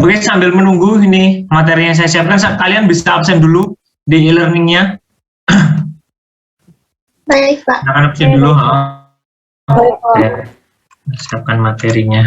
Oke, sambil menunggu ini materi yang saya siapkan, kalian bisa absen dulu di e-learningnya. Baik, Pak. Silakan absen dulu. Oke, siapkan materinya.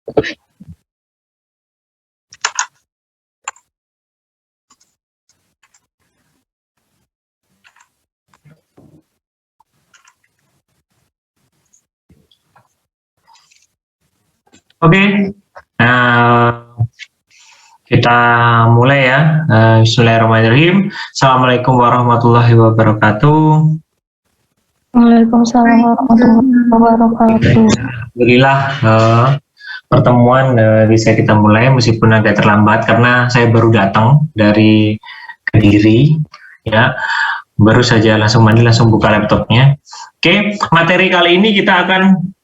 Oke, nah, kita mulai ya. Bismillahirrahmanirrahim. Assalamualaikum warahmatullahi wabarakatuh. Waalaikumsalam warahmatullahi wabarakatuh. Alhamdulillah, pertemuan bisa kita mulai meskipun agak terlambat karena saya baru datang dari Kediri, ya. Baru saja langsung mandi, langsung buka laptopnya. Oke, materi kali ini kita akan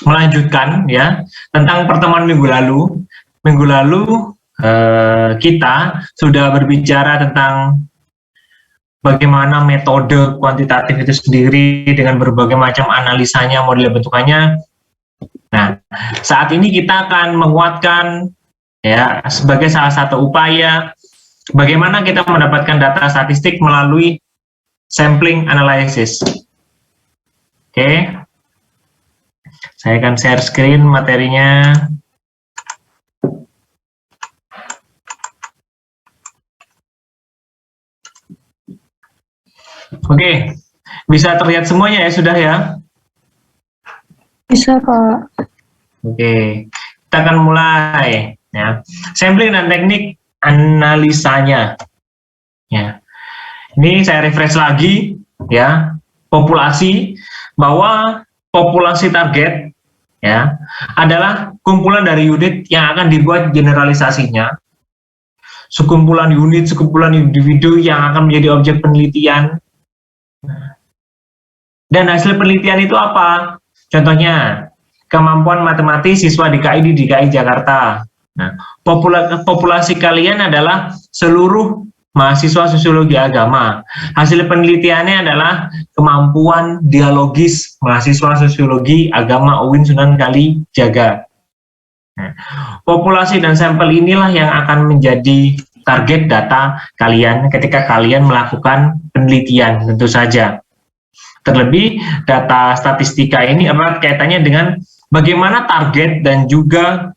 melanjutkan ya tentang pertemuan minggu lalu. Minggu lalu kita sudah berbicara tentang bagaimana metode kuantitatif itu sendiri dengan berbagai macam analisanya, model bentukannya. Nah, saat ini kita akan menguatkan ya sebagai salah satu upaya bagaimana kita mendapatkan data statistik melalui sampling analysis. Oke. Saya akan share screen materinya. Oke, bisa terlihat semuanya ya, sudah ya? Bisa, Pak. Oke, kita akan mulai ya. Sampling dan teknik analisanya. Ya. Ini saya refresh lagi ya. Populasi, bahwa populasi target ya adalah kumpulan dari unit yang akan dibuat generalisasinya. Sekumpulan unit, sekumpulan individu yang akan menjadi objek penelitian. Dan hasil penelitian itu apa? Contohnya, kemampuan matematis siswa DKI di DKI Jakarta. Nah, populasi kalian adalah seluruh mahasiswa sosiologi agama. Hasil penelitiannya adalah kemampuan dialogis mahasiswa sosiologi agama UIN Sunan Kalijaga. Nah, populasi dan sampel inilah yang akan menjadi target data kalian ketika kalian melakukan penelitian, tentu saja. Terlebih, data statistika ini erat kaitannya dengan bagaimana target dan juga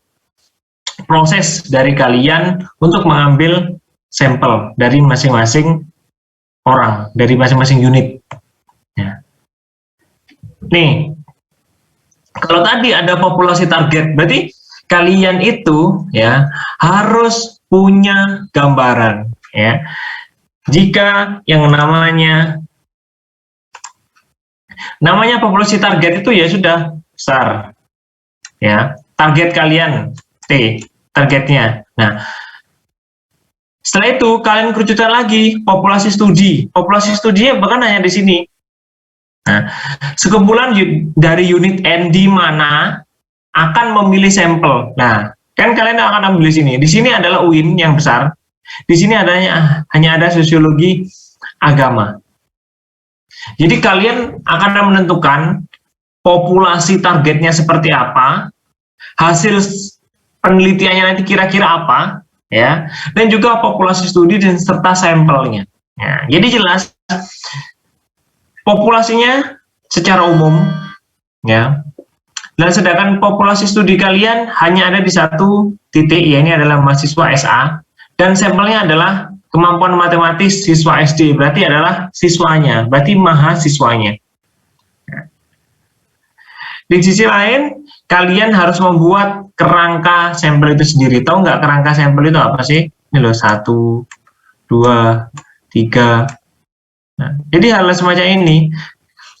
proses dari kalian untuk mengambil sampel dari masing-masing orang, dari masing-masing unit. Ya. Nih, kalau tadi ada populasi target, berarti kalian itu ya harus punya gambaran. Ya. Jika yang namanya populasi target itu ya sudah besar, ya target kalian T, targetnya. Nah, setelah itu kalian kerucutkan lagi populasi studi. Populasi studinya bahkan hanya di sini. Nah, sekumpulan dari unit N di mana akan memilih sampel. Nah, kan kalian akan ambil di sini. Di sini adalah UIN yang besar. Di sini hanya ada sosiologi agama. Jadi kalian akan menentukan populasi targetnya seperti apa, hasil penelitiannya nanti kira-kira apa, ya, dan juga populasi studi dan serta sampelnya. Ya, jadi jelas populasinya secara umum, ya. Dan sedangkan populasi studi kalian hanya ada di satu titik, ya ini adalah mahasiswa SA, dan sampelnya adalah kemampuan matematis siswa SD, berarti adalah siswanya, berarti mahasiswanya. Di sisi lain, kalian harus membuat kerangka sampel itu sendiri. Tahu nggak kerangka sampel itu apa sih? Ini loh, 1, 2, 3. Nah, jadi hal semacam ini,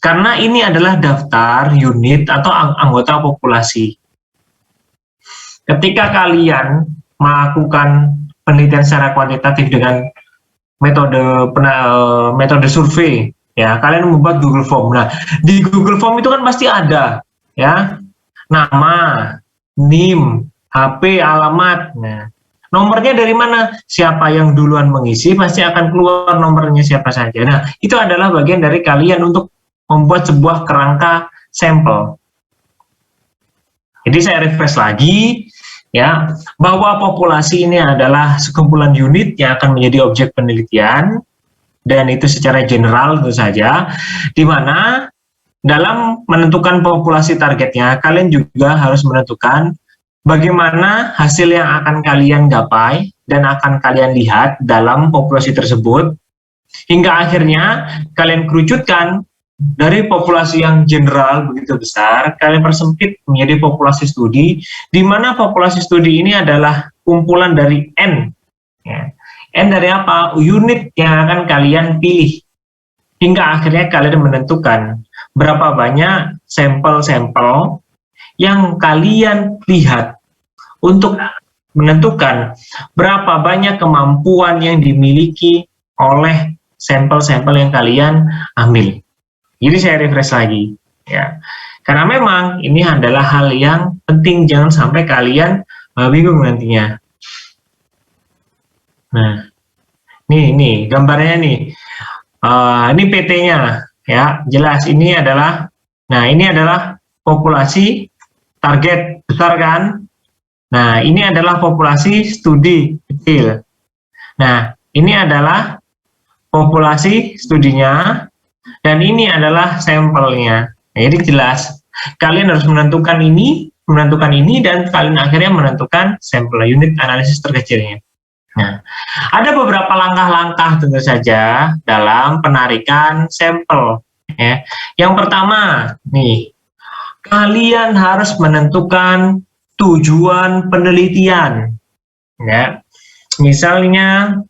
karena ini adalah daftar unit atau anggota populasi. Ketika kalian melakukan penelitian secara kuantitatif dengan metode survei, ya kalian membuat Google Form. Nah, di Google Form itu kan pasti ada ya nama, NIM, HP, alamat. Nah, nomornya dari mana? Siapa yang duluan mengisi pasti akan keluar nomornya siapa saja. Nah, itu adalah bagian dari kalian untuk membuat sebuah kerangka sampel. Jadi saya refresh lagi ya, bahwa populasi ini adalah sekumpulan unit yang akan menjadi objek penelitian, dan itu secara general tentu saja, di mana dalam menentukan populasi targetnya, kalian juga harus menentukan bagaimana hasil yang akan kalian gapai dan akan kalian lihat dalam populasi tersebut, hingga akhirnya kalian kerucutkan dari populasi yang general begitu besar, kalian persempit menjadi populasi studi, di mana populasi studi ini adalah kumpulan dari N. Ya. N dari apa? Unit yang akan kalian pilih. Hingga akhirnya kalian menentukan berapa banyak sampel-sampel yang kalian lihat untuk menentukan berapa banyak kemampuan yang dimiliki oleh sampel-sampel yang kalian ambil. Jadi saya refresh lagi, ya. Karena memang ini adalah hal yang penting, jangan sampai kalian bingung nantinya. Nah, nih gambarnya nih. Ini PT-nya, ya, jelas ini adalah. Nah, ini adalah populasi target besar kan. Nah, ini adalah populasi studi kecil. Nah, ini adalah populasi studinya, dan ini adalah sampelnya. Nah, jadi jelas, kalian harus menentukan ini, dan kalian akhirnya menentukan sampel unit analisis terkecilnya. Nah, ada beberapa langkah-langkah tentu saja dalam penarikan sampel. Ya. Yang pertama, nih, kalian harus menentukan tujuan penelitian. Ya. Misalnya,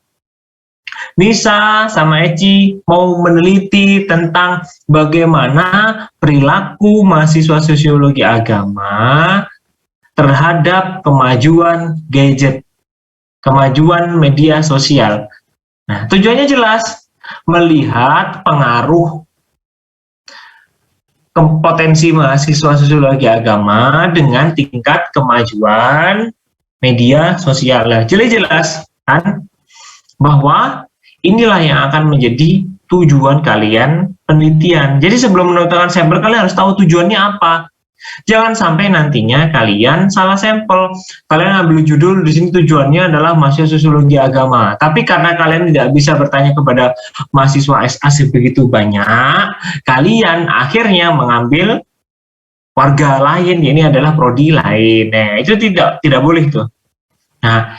Nisa sama Eci mau meneliti tentang bagaimana perilaku mahasiswa sosiologi agama terhadap kemajuan gadget, kemajuan media sosial. Nah, tujuannya jelas, melihat pengaruh kompetensi mahasiswa sosiologi agama dengan tingkat kemajuan media sosial. Nah, jelas kan bahwa inilah yang akan menjadi tujuan kalian penelitian. Jadi sebelum menentukan sampel, kalian harus tahu tujuannya apa. Jangan sampai nantinya kalian salah sampel. Kalian ambil judul di sini tujuannya adalah mahasiswa sosiologi agama. Tapi karena kalian tidak bisa bertanya kepada mahasiswa SA begitu banyak, kalian akhirnya mengambil warga lain. Ini adalah prodi lain. Nah, itu tidak boleh tuh. Nah,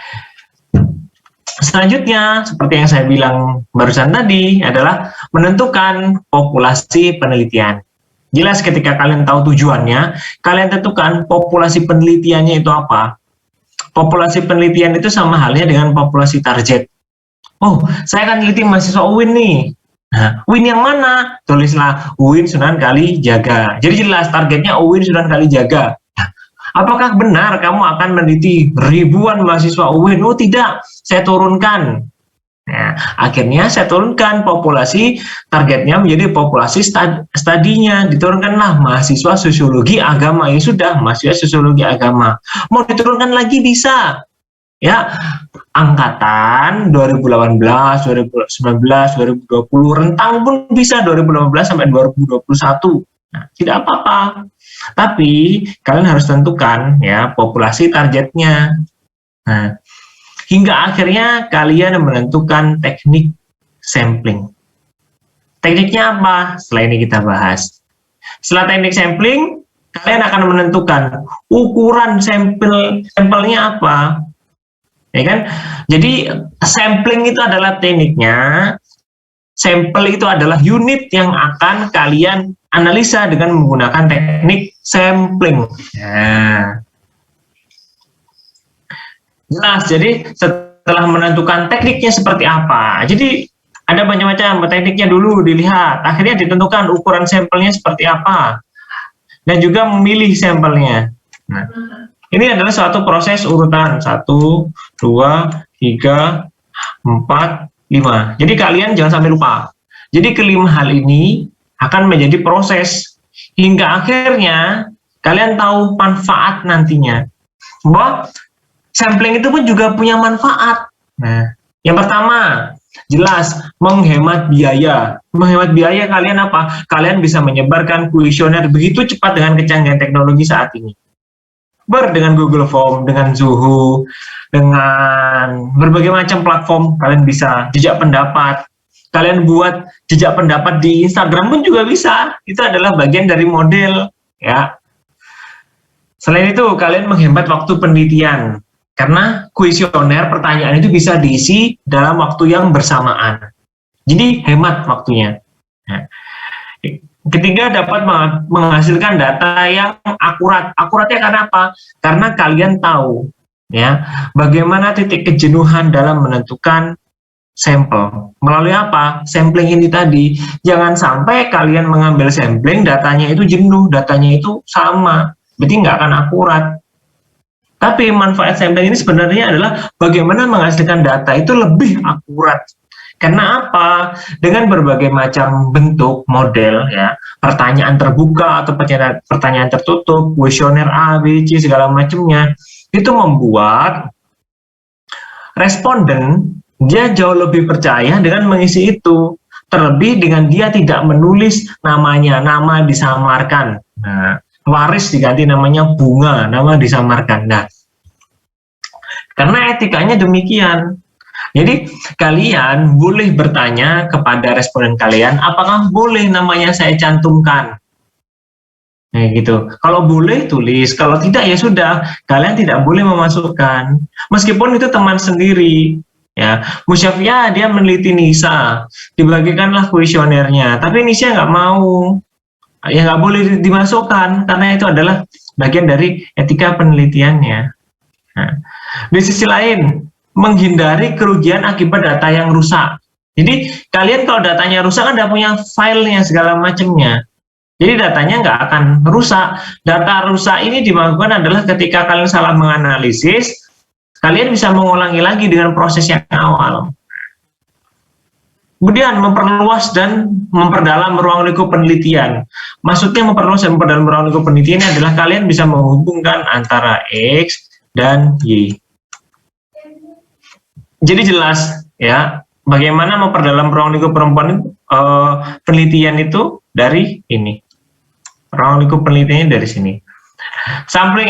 selanjutnya, seperti yang saya bilang barusan tadi, adalah menentukan populasi penelitian. Jelas ketika kalian tahu tujuannya, kalian tentukan populasi penelitiannya itu apa. Populasi penelitian itu sama halnya dengan populasi target. Oh, saya akan teliti mahasiswa UIN nih. Nah, UIN yang mana? Tulislah UIN Sunan Kalijaga. Jadi jelas targetnya UIN Sunan Kalijaga. Apakah benar kamu akan meneliti ribuan mahasiswa UIN? Oh tidak, saya turunkan. Nah, akhirnya saya turunkan populasi targetnya menjadi populasi studinya. Diturunkanlah mahasiswa sosiologi agama. Ya sudah, mahasiswa sosiologi agama. Mau diturunkan lagi bisa. Ya, angkatan 2018, 2019, 2020, rentang pun bisa 2018 sampai 2021. Nah, tidak apa-apa. Tapi kalian harus tentukan ya populasi targetnya. Nah, hingga akhirnya kalian menentukan teknik sampling. Tekniknya apa? Setelah ini kita bahas. Setelah teknik sampling, kalian akan menentukan ukuran sampelnya apa. Ya kan? Jadi sampling itu adalah tekniknya. Sampel itu adalah unit yang akan kalian analisa dengan menggunakan teknik sampling. Nah, jelas. Jadi setelah menentukan tekniknya seperti apa, jadi ada banyak macam tekniknya dulu dilihat. Akhirnya ditentukan ukuran sampelnya seperti apa, dan juga memilih sampelnya. Nah, ini adalah suatu proses urutan 1, 2, 3, 4, 5. Jadi kalian jangan sampai lupa. Jadi kelima hal ini akan menjadi proses hingga akhirnya kalian tahu manfaat nantinya. Bahwa sampling itu pun juga punya manfaat. Nah, yang pertama, jelas menghemat biaya. Menghemat biaya kalian apa? Kalian bisa menyebarkan kuesioner begitu cepat dengan kecanggihan teknologi saat ini. Dengan Google Form, dengan Zoho, dengan berbagai macam platform, kalian bisa jejak pendapat. Kalian buat jejak pendapat di Instagram pun juga bisa. Itu adalah bagian dari model, ya. Selain itu, kalian menghemat waktu penelitian karena kuesioner pertanyaan itu bisa diisi dalam waktu yang bersamaan. Jadi hemat waktunya. Nah, ketiga, dapat menghasilkan data yang akurat. Akuratnya karena apa? Karena kalian tahu ya bagaimana titik kejenuhan dalam menentukan sampel. Melalui apa? Sampling ini tadi. Jangan sampai kalian mengambil sampling, datanya itu jenuh, datanya itu sama. Berarti nggak akan akurat. Tapi manfaat sampling ini sebenarnya adalah bagaimana menghasilkan data itu lebih akurat. Karena apa? Dengan berbagai macam bentuk model ya, pertanyaan terbuka atau pertanyaan tertutup, kuesioner A, B, C segala macamnya, itu membuat responden dia jauh lebih percaya dengan mengisi itu. Terlebih dengan dia tidak menulis namanya, nama disamarkan. Nah, waris diganti namanya bunga, nama disamarkan. Nah, karena etikanya demikian. Jadi kalian boleh bertanya kepada responden kalian, apakah boleh namanya saya cantumkan? Nah, gitu. Kalau boleh tulis, kalau tidak ya sudah, kalian tidak boleh memasukkan. Meskipun itu teman sendiri, ya. Musyafia dia meneliti Nisa, dibagikanlah kuesionernya, tapi Nisa nggak mau, ya nggak boleh dimasukkan karena itu adalah bagian dari etika penelitiannya. Nah, di sisi lain, menghindari kerugian akibat data yang rusak. Jadi kalian kalau datanya rusak kan udah punya filenya segala macamnya. Jadi datanya nggak akan rusak. Data rusak ini dilakukan adalah ketika kalian salah menganalisis, kalian bisa mengulangi lagi dengan proses yang awal. Kemudian memperluas dan memperdalam ruang lingkup penelitian. Maksudnya memperluas dan memperdalam ruang lingkup penelitian adalah kalian bisa menghubungkan antara X dan Y. Jadi jelas ya bagaimana memperdalam ruang lingkup penelitian itu dari ini. Ruang lingkup penelitiannya dari sini. Sampling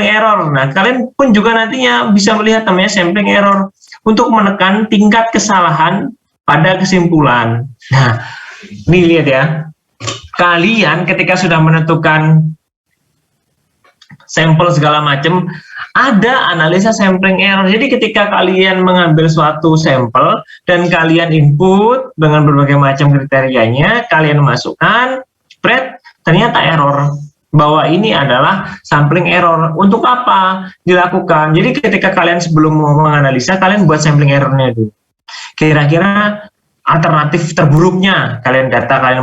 error. Nah, kalian pun juga nantinya bisa melihat namanya sampling error untuk menekan tingkat kesalahan pada kesimpulan. Nah, ini lihat ya. Kalian ketika sudah menentukan sampel segala macam, ada analisa sampling error. Jadi ketika kalian mengambil suatu sampel dan kalian input dengan berbagai macam kriterianya, kalian masukkan, spread, ternyata error. Bahwa ini adalah sampling error. Untuk apa dilakukan? Jadi ketika kalian sebelum menganalisa, kalian buat sampling errornya dulu. Kira-kira alternatif terburuknya kalian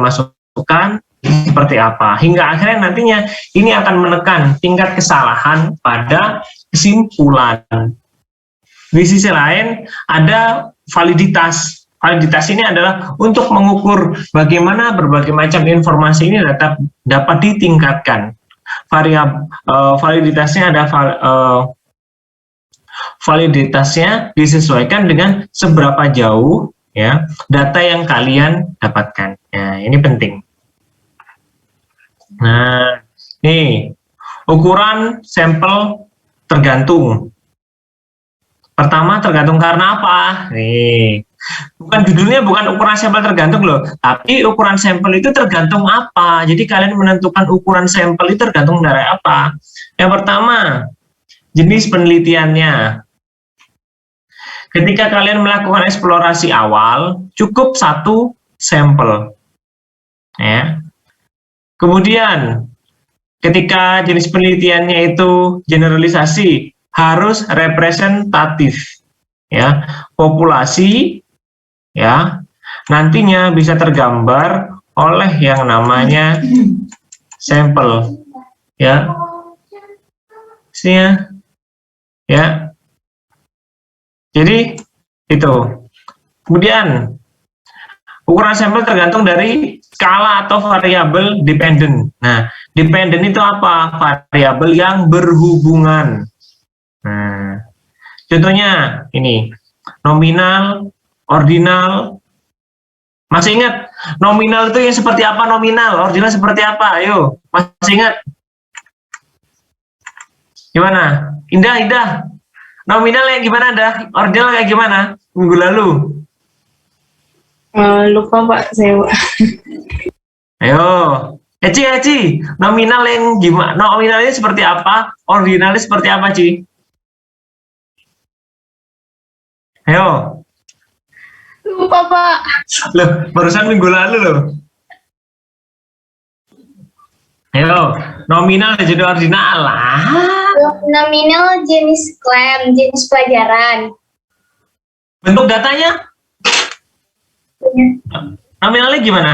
masukkan seperti apa, hingga akhirnya nantinya ini akan menekan tingkat kesalahan pada kesimpulan. Di sisi lain ada validitas. Validitas ini adalah untuk mengukur bagaimana berbagai macam informasi ini dapat ditingkatkan. Validitasnya ada validitasnya disesuaikan dengan seberapa jauh ya data yang kalian dapatkan. Ya, ini penting. Nah, nih ukuran sampel tergantung. Pertama tergantung karena apa? Nih, bukan judulnya bukan ukuran sampel tergantung loh, tapi ukuran sampel itu tergantung apa. Jadi kalian menentukan ukuran sampel itu tergantung dari apa. Yang pertama, jenis penelitiannya. Ketika kalian melakukan eksplorasi awal, cukup satu sampel. Ya. Kemudian, ketika jenis penelitiannya itu generalisasi, harus representatif, ya, populasi, ya, nantinya bisa tergambar oleh yang namanya sampel, ya, sini ya. Jadi itu. Kemudian ukuran sampel tergantung dari skala atau variabel dependent. Nah, dependent itu apa? Variabel yang berhubungan. Nah, contohnya ini nominal, ordinal. Masih ingat nominal itu yang seperti apa nominal? Ordinal seperti apa? Ayo, masih ingat? Gimana? Indah. Nominal yang gimana dah? Ordinal kayak gimana? Minggu lalu? Lupa Pak, saya. Ayo, Eci, nominal yang gimana? Nominalnya seperti apa? Ordinalnya seperti apa, Ci? Ayo. Lupa, Pak. Loh, barusan minggu lalu loh. Ayo, nominal dan juga ordinal lah. Nominal jenis klaim, jenis pelajaran. Bentuk datanya? Nominalnya gimana?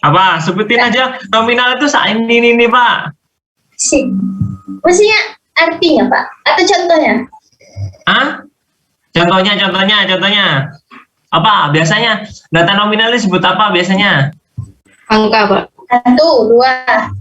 Apa? Sebutin aja. Nominal itu ini Pak. Sih. Maksudnya artinya, Pak? Atau contohnya? Hah? Contohnya. Apa? Biasanya data nominal disebut apa biasanya? Angka, Pak. 1, 2.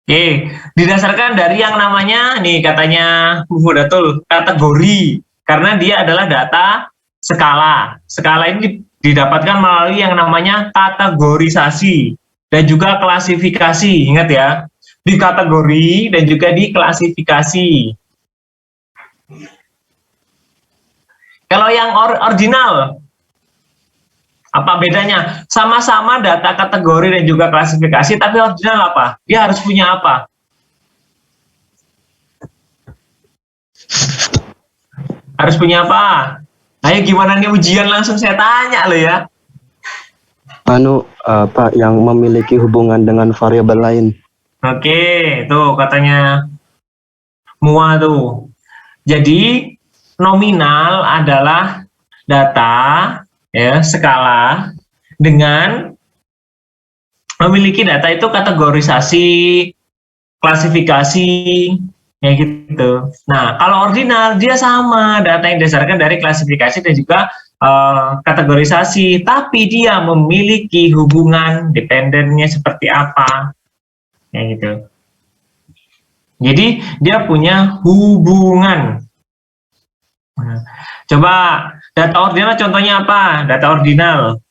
Oke, didasarkan dari yang namanya nih katanya Bu Datul kategori, karena dia adalah data skala. Skala ini didapatkan melalui yang namanya kategorisasi dan juga klasifikasi. Ingat ya, di kategori dan juga di klasifikasi. Kalau yang original, apa bedanya? Sama-sama data kategori dan juga klasifikasi, tapi original apa? Dia harus punya apa? Harus punya apa? Ayo gimana nih ujian, langsung saya tanya lo ya. Pak, yang memiliki hubungan dengan variabel lain. Oke, tuh katanya MUA tuh. Jadi nominal adalah data ya skala dengan memiliki data itu kategorisasi, klasifikasi, ya gitu. Nah, kalau ordinal dia sama, data yang didasarkan dari klasifikasi dan juga kategorisasi, tapi dia memiliki hubungan dependennya seperti apa, ya gitu. Jadi dia punya hubungan. Nah, coba data ordinal contohnya apa? Data ordinal.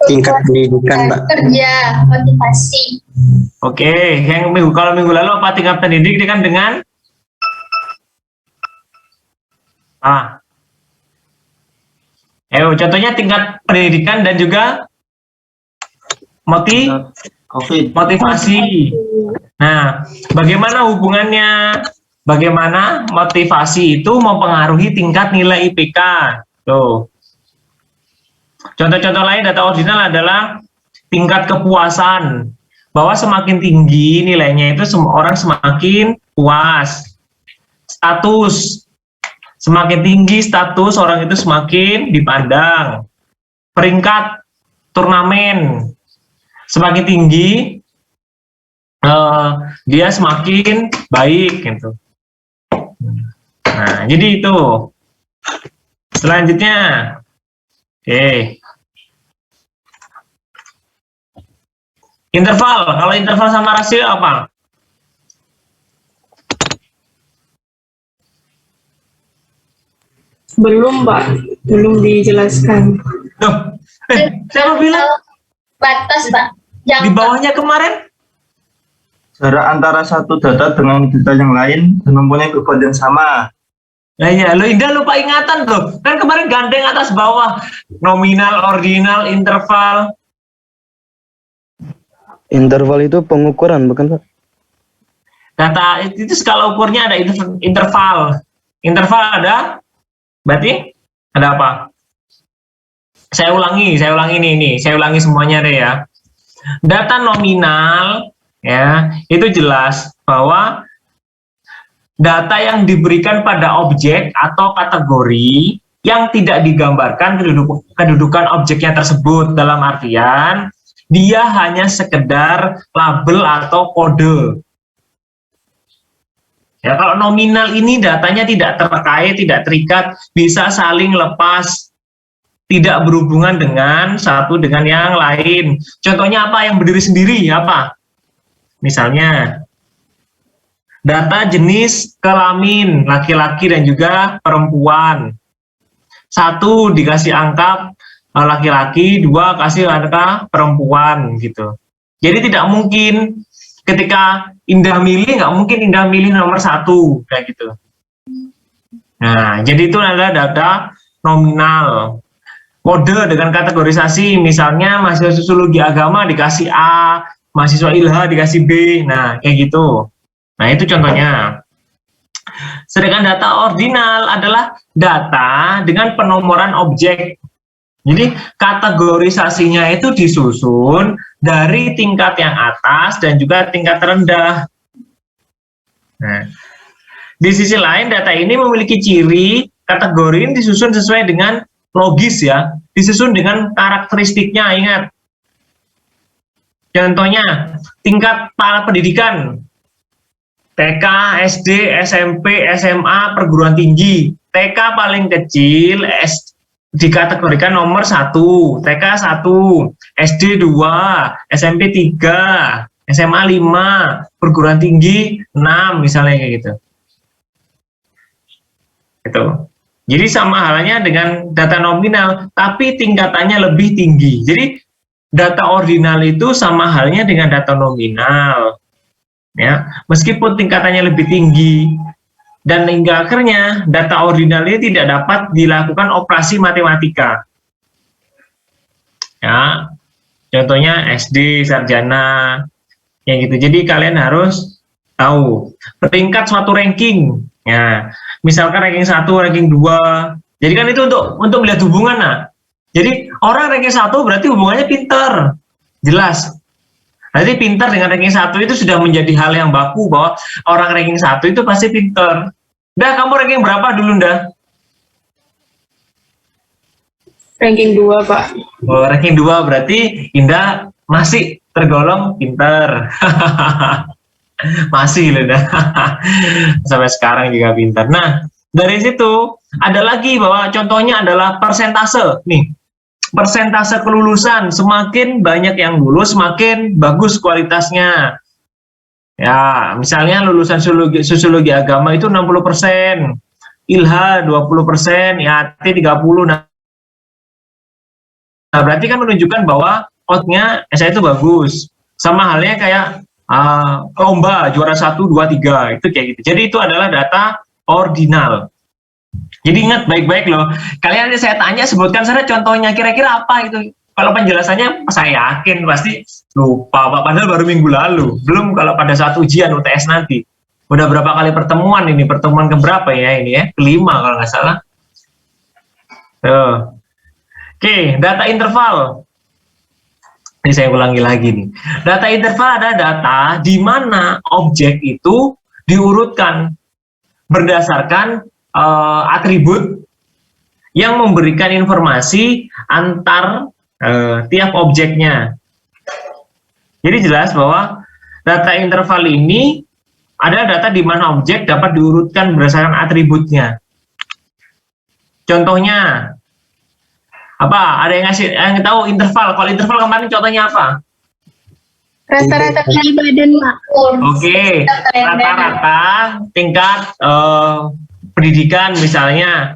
Tingkat pendidikan, Pak. Kerja, motivasi. Oke, yang kalau minggu lalu apa tingkat pendidikan dengan contohnya tingkat pendidikan dan juga motivasi. Nah, bagaimana hubungannya? Bagaimana motivasi itu mempengaruhi tingkat nilai IPK? Tuh. Contoh-contoh lain data ordinal adalah tingkat kepuasan. Bahwa semakin tinggi nilainya itu orang semakin puas. Status. Semakin tinggi status orang itu semakin dipandang. Peringkat turnamen. Semakin tinggi dia semakin baik gitu. Nah, jadi itu. Selanjutnya, oke. Interval. Kalau interval sama rasio apa? Belum, Pak. Belum dijelaskan. Loh, siapa bilang? Batas, Pak. Di bawahnya kemarin? Jarak antara satu data dengan data yang lain dan mempunyai beban yang sama. Nah ya, lo Indah lupa ingatan loh. Kan kemarin gandeng atas bawah. Nominal, ordinal, interval. Interval itu pengukuran, bukan, Pak? Data itu skala ukurnya ada interval. Interval ada? Berarti ada apa? Saya ulangi nih. Saya ulangi semuanya deh ya. Data nominal ya, itu jelas bahwa data yang diberikan pada objek atau kategori yang tidak digambarkan kedudukan objeknya tersebut, dalam artian dia hanya sekedar label atau kode. Ya, kalau nominal ini datanya tidak terkait, tidak terikat, bisa saling lepas, tidak berhubungan dengan satu dengan yang lain. Contohnya apa? Yang berdiri sendiri apa? Misalnya data jenis kelamin laki-laki dan juga perempuan. 1 dikasih angka laki-laki, 2 kasih angka perempuan gitu. Jadi tidak mungkin ketika Indah milih, nggak mungkin Indah milih nomor 1 kayak gitu. Nah, jadi itu adalah data nominal. Kode dengan kategorisasi, misalnya mahasiswa sosiologi agama dikasih A, mahasiswa ILHA dikasih B, nah kayak gitu. Nah itu contohnya. Sedangkan data ordinal adalah data dengan penomoran objek. Jadi kategorisasinya itu disusun dari tingkat yang atas dan juga tingkat rendah. Nah, di sisi lain data ini memiliki ciri kategori ini disusun sesuai dengan logis ya, disusun dengan karakteristiknya, ingat. Contohnya, tingkat para pendidikan, TK, SD, SMP, SMA, perguruan tinggi. TK paling kecil, dikategorikan nomor 1, TK 1, SD 2, SMP 3, SMA 5, perguruan tinggi 6, misalnya kayak gitu. Gitu. Jadi sama halnya dengan data nominal, tapi tingkatannya lebih tinggi. Jadi data ordinal itu sama halnya dengan data nominal, ya, meskipun tingkatannya lebih tinggi. Dan hingga akhirnya data ordinal ini tidak dapat dilakukan operasi matematika. Ya, contohnya SD, sarjana, yang gitu. Jadi kalian harus tahu peringkat suatu ranking. Ya, misalkan ranking 1, ranking 2. Jadi kan itu untuk melihat hubungan. Nah, jadi orang ranking 1 berarti hubungannya pinter. Jelas. Berarti pinter dengan ranking 1 itu sudah menjadi hal yang baku bahwa orang ranking 1 itu pasti pinter. Dah, kamu ranking berapa dulu, dah? Ranking 2, Pak. Oh, ranking 2 berarti Indah masih tergolong pinter. Masih loh, dah. Sampai sekarang juga pintar. Nah, dari situ ada lagi bahwa contohnya adalah persentase. Nih, persentase kelulusan, semakin banyak yang lulus, semakin bagus kualitasnya. Ya, misalnya lulusan sosiologi agama itu 60%, ILHA 20%, IAT 30%. Nah, berarti kan menunjukkan bahwa outnya SA itu bagus. Sama halnya kayak lomba juara 1, 2, 3 itu kayak gitu. Jadi itu adalah data ordinal. Jadi ingat baik-baik loh. Kalian saya tanya sebutkan saja contohnya, kira-kira apa itu? Kalau penjelasannya saya yakin pasti lupa Pak, padahal baru minggu lalu. Belum kalau pada saat ujian UTS nanti. Udah berapa kali pertemuan ini? Pertemuan keberapa ya ini ya? Kelima kalau nggak salah. Tuh. Oke, data interval. Ini saya ulangi lagi nih. Data interval adalah data di mana objek itu diurutkan berdasarkan atribut yang memberikan informasi antar tiap objeknya. Jadi jelas bahwa data interval ini adalah data di mana objek dapat diurutkan berdasarkan atributnya. Contohnya apa? Ada yang tahu interval? Kalau interval kemarin contohnya apa? Rata-rata tinggi badan, Pak. Oke, rata-rata tingkat pendidikan misalnya,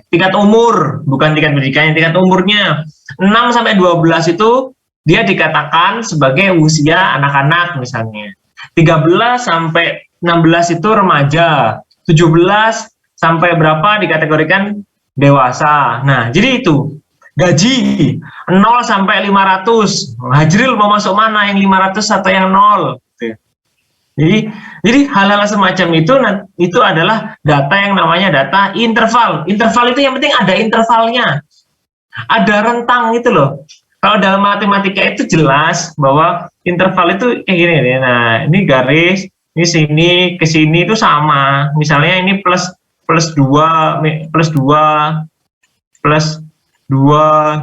tingkat umur, bukan tingkat pendidikannya, tingkat umurnya 6 sampai 12 itu dia dikatakan sebagai usia anak-anak misalnya. 13 sampai 16 itu remaja, 17 sampai berapa dikategorikan dewasa. Nah, jadi itu. Gaji 0 sampai 500. Hajril mau masuk mana, yang 500 atau yang 0? Jadi hal-hal semacam itu adalah data yang namanya data interval. Interval itu yang penting ada intervalnya. Ada rentang itu loh. Kalau dalam matematika itu jelas bahwa interval itu kayak gini nih. Nah, ini garis, ini sini ke sini itu sama. Misalnya ini plus 2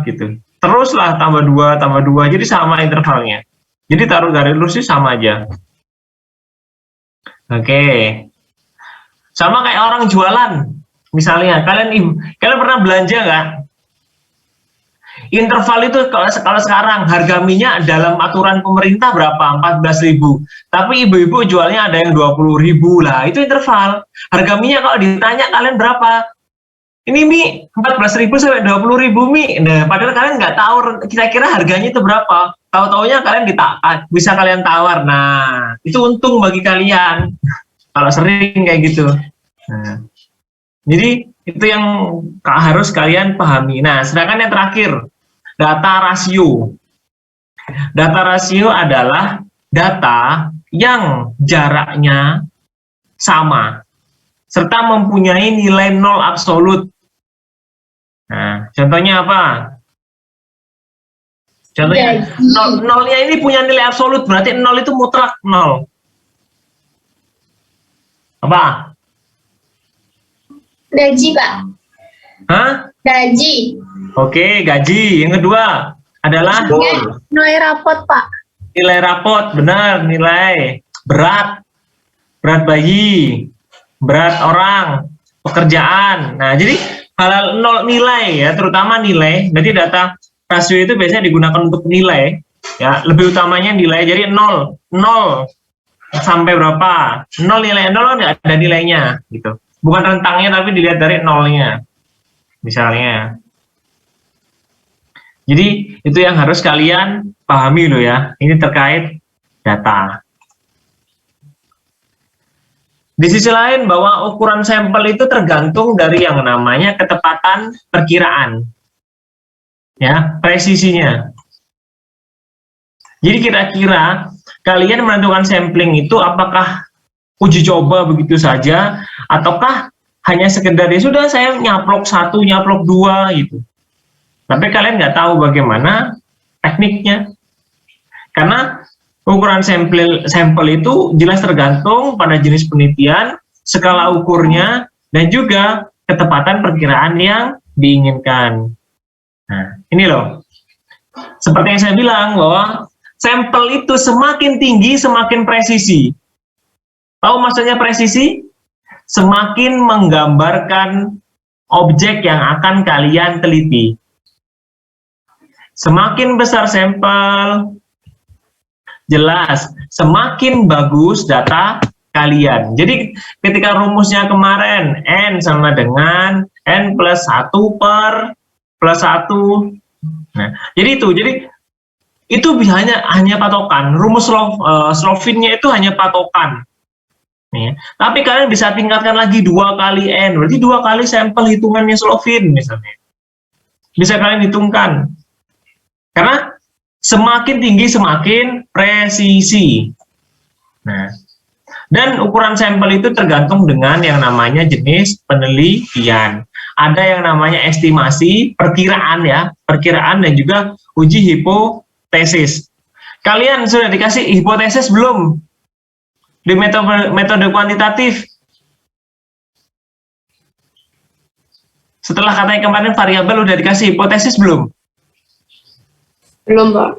gitu. Teruslah tambah 2 jadi sama intervalnya. Jadi taruh garis lurus itu sama aja. Oke. Sama kayak orang jualan. Misalnya kalian pernah belanja nggak? Interval itu kalau sekarang harga minyak dalam aturan pemerintah berapa? 14.000. Tapi ibu-ibu jualnya ada yang 20.000 lah. Itu interval. Harga minyak kalau ditanya kalian berapa? Ini mie 14.000 sampai 20.000 mie. Nah, padahal kalian nggak tahu kira-kira harganya itu berapa. Tahu-taunya kalian bisa kalian tawar. Nah, itu untung bagi kalian kalau sering kayak gitu. Nah, Jadi itu yang harus kalian pahami. Nah, sedangkan yang terakhir, data rasio. Data rasio adalah data yang jaraknya sama serta mempunyai nilai nol absolut. Nah, contohnya apa? Contohnya nolnya ini punya nilai absolut, berarti nol itu mutlak nol. Apa? Gaji, Pak. Hah? Gaji. Oke, gaji. Yang kedua adalah Nilai rapot, Pak. nilai rapot, benar, nilai berat bayi, berat orang, pekerjaan. Nah, jadi hal nol nilai ya, terutama nilai. Berarti data rasio itu biasanya digunakan untuk nilai, ya. Lebih utamanya nilai. Jadi nol sampai berapa? Nol nilai nol nggak ada nilainya, gitu. Bukan rentangnya, tapi dilihat dari nolnya, misalnya. Jadi itu yang harus kalian pahami loh ya. Ini terkait data. Di sisi lain bahwa ukuran sampel itu tergantung dari yang namanya ketepatan perkiraan. Ya, presisinya. Jadi kira-kira kalian menentukan sampling itu apakah uji coba begitu saja ataukah hanya sekedar ya sudah saya nyaplok 1, nyaplok 2 gitu. Tapi kalian nggak tahu bagaimana tekniknya. Karena ukuran sampel itu jelas tergantung pada jenis penelitian, skala ukurnya, dan juga ketepatan perkiraan yang diinginkan. Nah, ini loh. Seperti yang saya bilang bahwa sampel itu semakin tinggi, semakin presisi. Tahu maksudnya presisi? Semakin menggambarkan objek yang akan kalian teliti. Semakin besar sampel, jelas, semakin bagus data kalian. Jadi ketika rumusnya kemarin, N sama dengan N plus 1 per plus 1. Nah, jadi itu hanya patokan. Rumus Slovinnya itu hanya patokan. Nih, tapi kalian bisa tingkatkan lagi 2 kali N, berarti 2 kali sampel hitungannya Slovin misalnya. Bisa kalian hitungkan. Karena semakin tinggi semakin presisi. Nah, dan ukuran sampel itu tergantung dengan yang namanya jenis penelitian. Ada yang namanya estimasi, perkiraan ya, perkiraan dan juga uji hipotesis. Kalian sudah dikasih hipotesis belum? Di metode kuantitatif. Setelah katanya kemarin variabel udah dikasih hipotesis belum? Belum, Pak.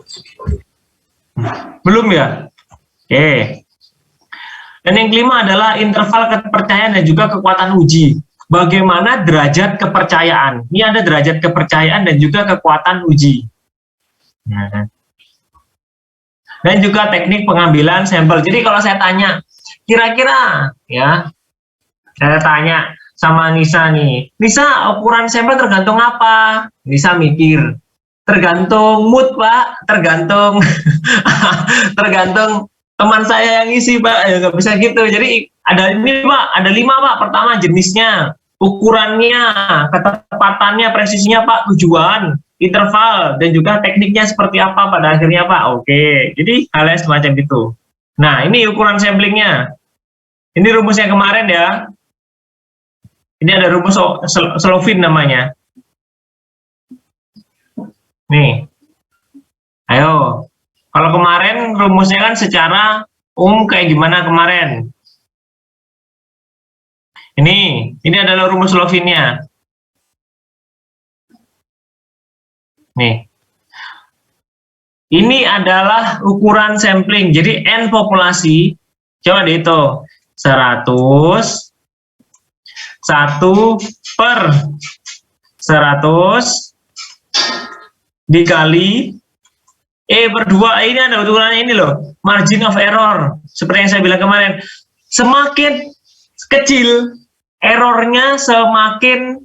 Belum ya? Oke. Dan yang kelima adalah interval kepercayaan dan juga kekuatan uji. Bagaimana derajat kepercayaan? Ini ada derajat kepercayaan dan juga kekuatan uji. Dan juga teknik pengambilan sampel. Jadi kalau saya tanya, kira-kira ya, saya tanya sama Nisa nih, Nisa ukuran sampel tergantung apa? Nisa mikir. Tergantung mood, Pak. Tergantung tergantung teman saya yang isi, Pak. Ya nggak bisa gitu. Jadi ada ini, Pak. Ada 5, Pak. Pertama jenisnya, ukurannya, ketepatannya, presisinya, Pak. Tujuan, interval, dan juga tekniknya seperti apa pada akhirnya, Pak. Oke. Jadi hal-hal semacam itu. Nah, ini ukuran samplingnya. Ini rumusnya kemarin ya. Ini ada rumus Slovin namanya. Nih, ayo. Kalau kemarin rumusnya kan secara umum kayak gimana kemarin? Ini adalah rumus Slovinnya. Nih, ini adalah ukuran sampling. Jadi N populasi, coba dihitung 100, 1 per 100 dikali E per 2. Ini ada ukurannya ini loh, margin of error. Seperti yang saya bilang kemarin, semakin kecil errornya semakin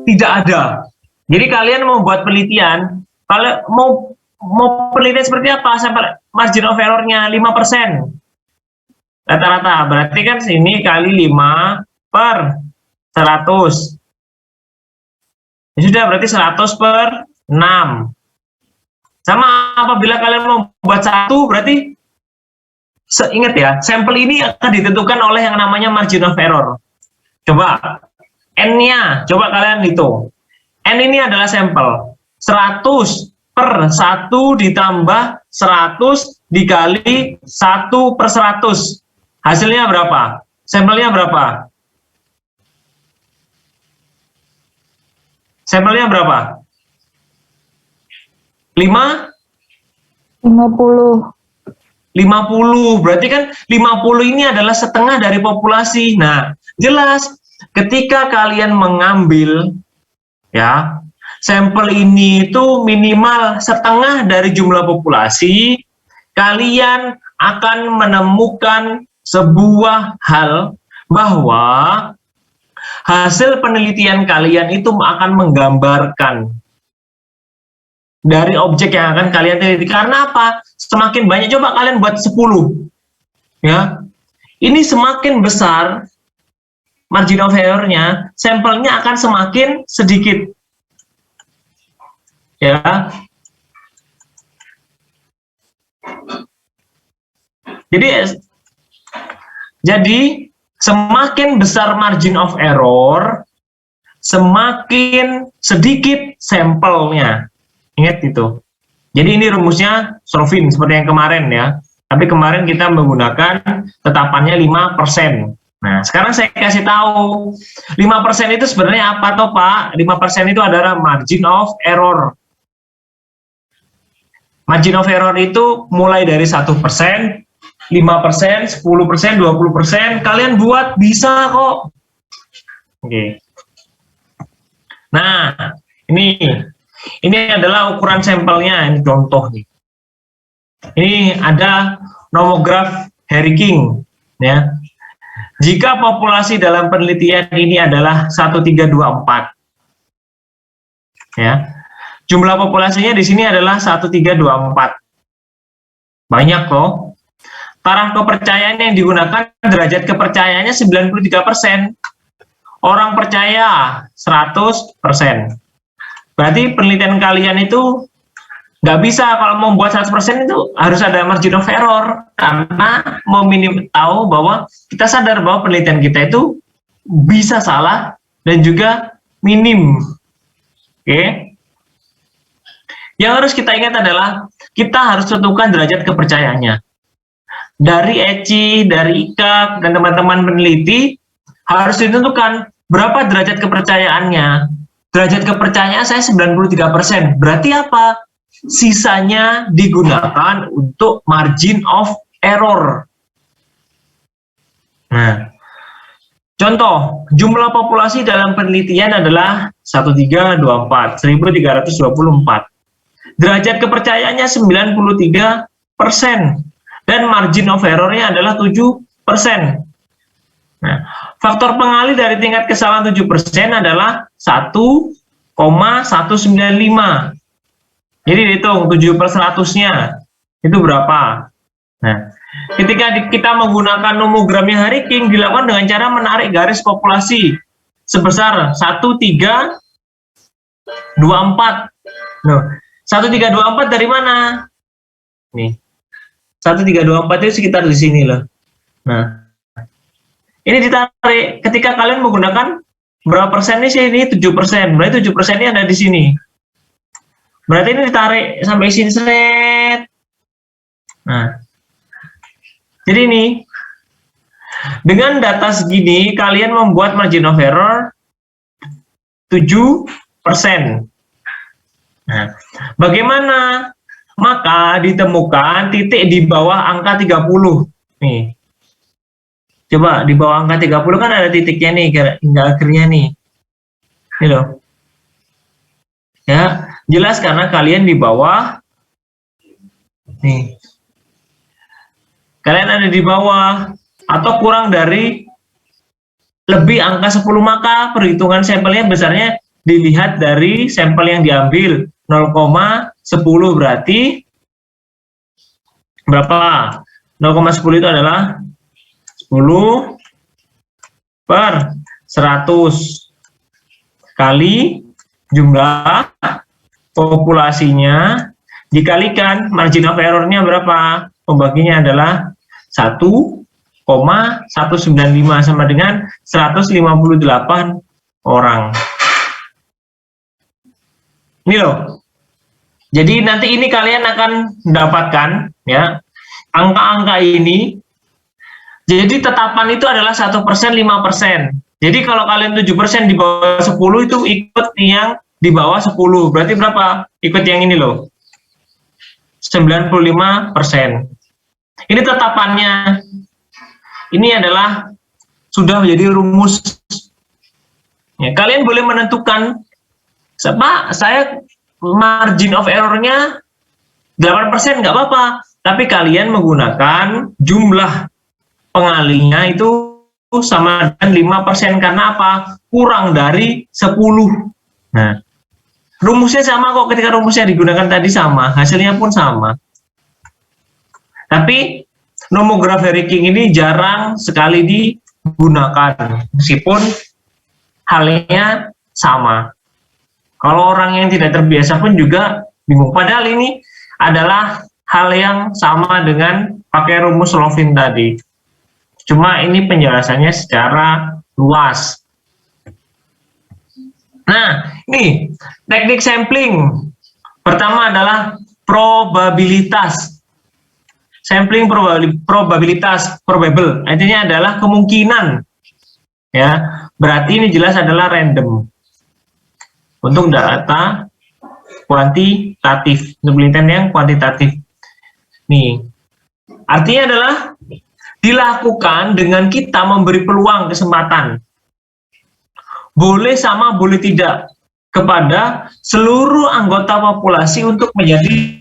tidak ada. Jadi kalian mau buat penelitian, kalau mau penelitian seperti apa, sampai margin of errornya 5% rata-rata, berarti kan sini kali 5 per 100. Ya sudah, berarti 100 per 6. Sama apabila kalian mau buat 1, berarti ingat ya, sampel ini akan ditentukan oleh yang namanya margin of error. Coba, N-nya, coba kalian hitung. N ini adalah sampel. 100 per 1 ditambah 100 dikali 1 per 100. Hasilnya berapa? Sampelnya berapa? Sampelnya berapa? 50? 50. Berarti kan 50 ini adalah setengah dari populasi. Nah, jelas ketika kalian mengambil ya sampel ini itu minimal setengah dari jumlah populasi, kalian akan menemukan sebuah hal bahwa hasil penelitian kalian itu akan menggambarkan dari objek yang akan kalian teliti. Karena apa? Semakin banyak, coba kalian buat 10 ya, ini semakin besar margin of error-nya, sampelnya akan semakin sedikit ya. Jadi semakin besar margin of error, semakin sedikit sampelnya. Ingat itu. Jadi ini rumusnya Srovin seperti yang kemarin ya. Tapi kemarin kita menggunakan tetapannya 5%. Nah, sekarang saya kasih tahu 5% itu sebenarnya apa toh Pak? 5% itu adalah margin of error. Margin of error itu mulai dari 1%, 5%, 10%, 20%, kalian buat bisa kok. Oke. Nah, ini adalah ukuran sampelnya, ini contoh nih. Ini ada nomograf Harry King ya. Jika populasi dalam penelitian ini adalah 1324 ya. Jumlah populasinya di sini adalah 1324. Banyak loh. Taraf kepercayaan yang digunakan, derajat kepercayaannya 93%. Orang percaya 100%. Berarti penelitian kalian itu nggak bisa, kalau mau buat 100% itu harus ada margin of error. Karena tahu bahwa kita sadar bahwa penelitian kita itu bisa salah dan juga minim. Oke. Yang harus kita ingat adalah kita harus tentukan derajat kepercayaannya. Dari ECI, dari IKAK, dan teman-teman peneliti harus ditentukan berapa derajat kepercayaannya. Derajat kepercayaan saya 93%. Berarti apa? Sisanya digunakan untuk margin of error. Nah, contoh, jumlah populasi dalam penelitian adalah 1324. Derajat kepercayaannya 93%. Dan margin of error-nya adalah 7%. Nah, faktor pengalih dari tingkat kesalahan 7% adalah 1,195. Jadi dihitung 7 per 100-nya itu berapa. Nah, ketika kita menggunakan nomogramnya Harry King, dilakukan dengan cara menarik garis populasi sebesar 1324. Nah, 1324 dari mana? Nih. 1324 itu sekitar di sini loh. Nah, ini ditarik. Ketika kalian menggunakan berapa persen nih sih? Ini 7%. Berarti 7% ini ada di sini. Berarti ini ditarik sampai sini seret. Nah, jadi ini dengan data segini kalian membuat margin of error 7%. Nah, bagaimana? Maka ditemukan titik di bawah angka 30. Nih. Coba di bawah angka 30 kan ada titiknya nih, hingga akhirnya nih. Ini loh. Ya, jelas karena kalian di bawah. Nih. Kalian ada di bawah atau kurang dari lebih angka 10, maka perhitungan sampelnya besarnya dilihat dari sampel yang diambil 0,10 berarti berapa? 0,10 itu adalah 10 per 100 kali jumlah populasinya dikalikan margin of error-nya berapa? Pembaginya adalah 1,195 sama dengan 158 orang. Ini loh. Jadi nanti ini kalian akan mendapatkan ya angka-angka ini. Jadi tetapan itu adalah 1%, 5%. Jadi kalau kalian 7% di bawah 10 itu ikut yang di bawah 10. Berarti berapa? Ikut yang ini loh. 95%. Ini tetapannya. Ini adalah sudah menjadi rumus. Ya, kalian boleh menentukan, Pak, saya margin of error-nya 8%, nggak apa-apa. Tapi kalian menggunakan jumlah pengalinya itu sama dengan 5%. Karena apa? Kurang dari 10. Nah, rumusnya sama kok, ketika rumusnya digunakan tadi sama, hasilnya pun sama. Tapi nomograph ranking ini jarang sekali digunakan, meskipun halnya sama. Kalau orang yang tidak terbiasa pun juga bingung. Padahal ini adalah hal yang sama dengan pakai rumus Lovin tadi. Cuma ini penjelasannya secara luas. Nah, ini teknik sampling. Pertama adalah probabilitas. Sampling probabilitas, probable. Artinya adalah kemungkinan. Ya, berarti ini jelas adalah random. Untuk data kuantitatif, untuk penelitian yang kuantitatif. Nih, artinya adalah dilakukan dengan kita memberi peluang, kesempatan. Boleh sama, boleh tidak, kepada seluruh anggota populasi untuk menjadi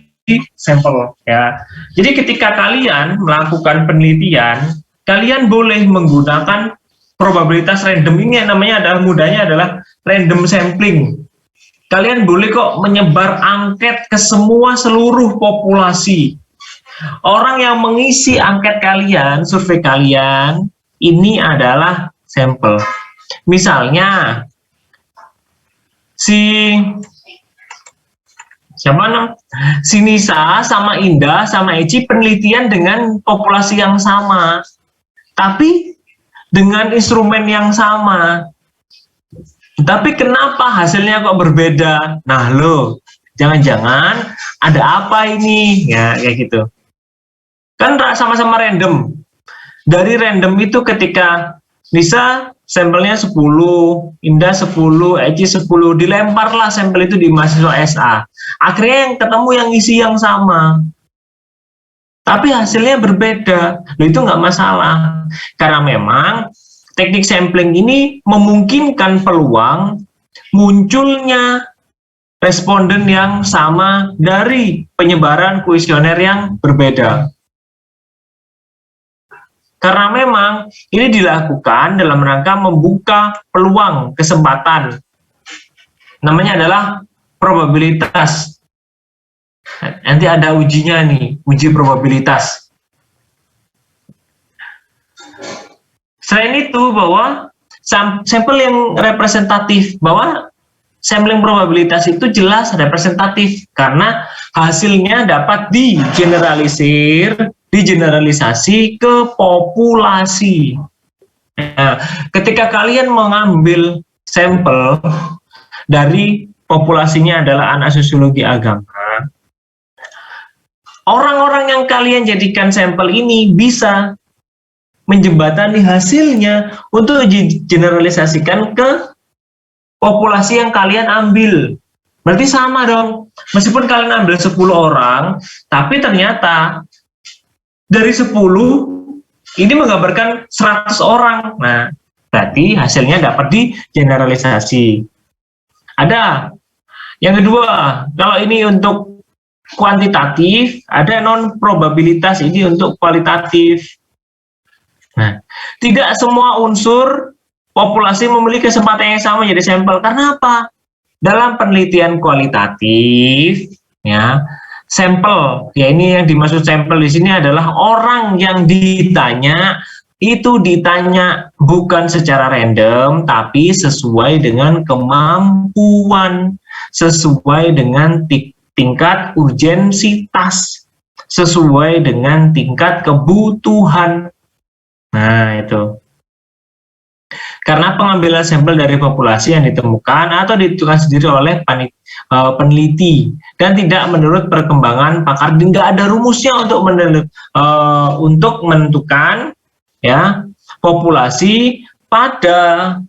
sampel. Ya. Jadi ketika kalian melakukan penelitian, kalian boleh menggunakan probabilitas random. Ini yang namanya adalah, mudahnya adalah random sampling. Kalian boleh kok menyebar angket ke seluruh populasi. Orang yang mengisi angket kalian, survei kalian, ini adalah sampel. Misalnya, si Nisa sama Indah sama Eci penelitian dengan populasi yang sama, tapi dengan instrumen yang sama. Tapi kenapa hasilnya kok berbeda? Nah lo, jangan-jangan ada apa ini? Ya kayak gitu. Kan sama-sama random. Dari random itu ketika Nisa sampelnya 10, Indah 10, Eci 10, dilemparlah sampel itu di mahasiswa SA. Akhirnya yang ketemu yang isi yang sama. Tapi hasilnya berbeda. Loh, itu nggak masalah. Karena memang teknik sampling ini memungkinkan peluang munculnya responden yang sama dari penyebaran kuesioner yang berbeda. Karena memang ini dilakukan dalam rangka membuka peluang, kesempatan. Namanya adalah probabilitas. Nanti ada ujinya nih, uji probabilitas. Selain itu, bahwa sampel yang representatif, bahwa sampling probabilitas itu jelas representatif karena hasilnya dapat digeneralisasi ke populasi. Nah, ketika kalian mengambil sampel dari populasinya adalah anak sosiologi agama, orang-orang yang kalian jadikan sampel ini bisa menjembatani hasilnya untuk digeneralisasikan ke populasi yang kalian ambil. Berarti sama dong, meskipun kalian ambil 10 orang, tapi ternyata dari 10 ini menggambarkan 100 orang. Nah, berarti hasilnya dapat digeneralisasi. Ada yang kedua, kalau ini untuk kuantitatif, ada non probabilitas, ini untuk kualitatif. Nah, tidak semua unsur populasi memiliki kesempatan yang sama jadi sampel. Karena apa? Dalam penelitian kualitatif, ya, sampel, ya ini yang dimaksud sampel di sini adalah orang yang ditanya itu ditanya bukan secara random, tapi sesuai dengan kemampuan, sesuai dengan tingkat urgensitas, sesuai dengan tingkat kebutuhan. Nah, itu. Karena pengambilan sampel dari populasi yang ditemukan atau ditentukan sendiri oleh peneliti dan tidak menurut perkembangan pakar, nggak ada rumusnya untuk menentukan ya populasi pada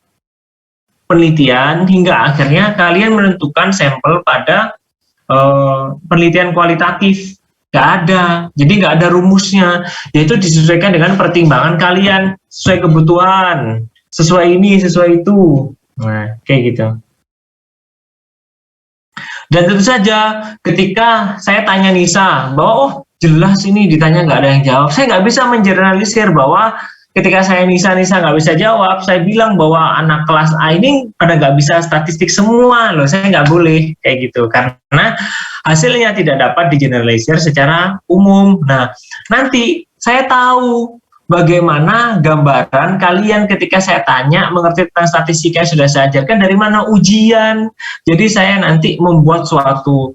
penelitian hingga akhirnya kalian menentukan sampel pada penelitian kualitatif. Nggak ada, jadi nggak ada rumusnya, yaitu disesuaikan dengan pertimbangan kalian sesuai kebutuhan, sesuai ini, sesuai itu. Nah, kayak gitu. Dan tentu saja ketika saya tanya Nisa bahwa oh jelas ini ditanya nggak ada yang jawab, saya nggak bisa mengeneralisir bahwa ketika saya Nisa nggak bisa jawab, saya bilang bahwa anak kelas A ini pada nggak bisa statistik semua loh, saya nggak boleh kayak gitu karena hasilnya tidak dapat digeneralisir secara umum. Nah, nanti saya tahu bagaimana gambaran kalian ketika saya tanya mengerti tentang statistika yang sudah saya ajarkan dari mana ujian. Jadi saya nanti membuat suatu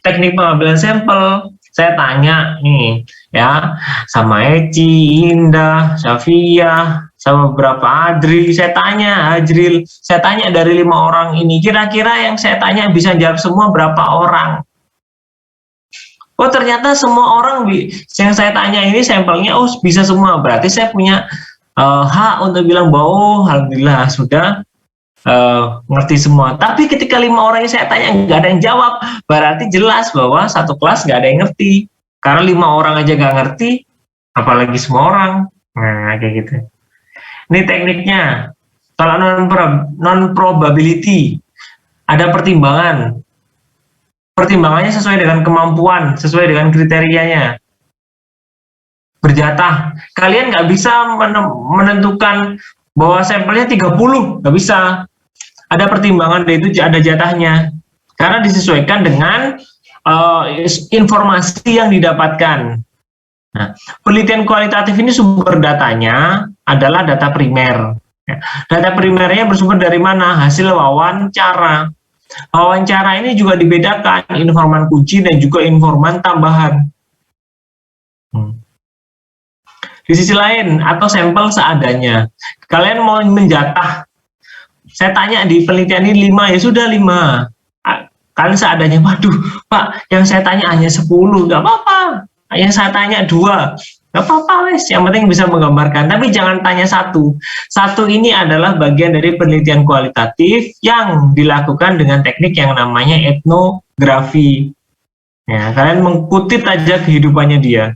teknik pengambilan sampel. Saya tanya nih ya sama Eci, Indah, Safia, sama beberapa Adri, saya tanya Ajril, saya tanya dari 5 orang ini, kira-kira yang saya tanya bisa jawab semua berapa orang? Oh ternyata semua orang yang saya tanya ini sampelnya oh bisa semua, berarti saya punya hak untuk bilang bahwa oh alhamdulillah sudah ngerti semua. Tapi ketika 5 orang yang saya tanya nggak ada yang jawab, berarti jelas bahwa satu kelas nggak ada yang ngerti. Karena 5 orang aja nggak ngerti, apalagi semua orang. Nah kayak gitu. Ini tekniknya. Kalau non-probability ada pertimbangan. Pertimbangannya sesuai dengan kemampuan, sesuai dengan kriterianya. Berjatah. Kalian nggak bisa menentukan bahwa sampelnya 30, nggak bisa. Ada pertimbangan, itu ada jatahnya. Karena disesuaikan dengan informasi yang didapatkan. Nah, penelitian kualitatif ini sumber datanya adalah data primer. Data primernya bersumber dari mana? Hasil wawancara. Wawancara ini juga dibedakan, informan kunci dan juga informan tambahan. Di sisi lain, atau sampel seadanya. Kalian mau menjatah, saya tanya di penelitian ini 5, ya sudah 5. Kalian seadanya, waduh Pak, yang saya tanya hanya 10, nggak apa-apa. Yang saya tanya 2, nggak apa-apa wes, yang penting bisa menggambarkan. Tapi jangan tanya 1. 1 ini adalah bagian dari penelitian kualitatif yang dilakukan dengan teknik yang namanya etnografi. Ya, kalian mengkutip aja kehidupannya dia.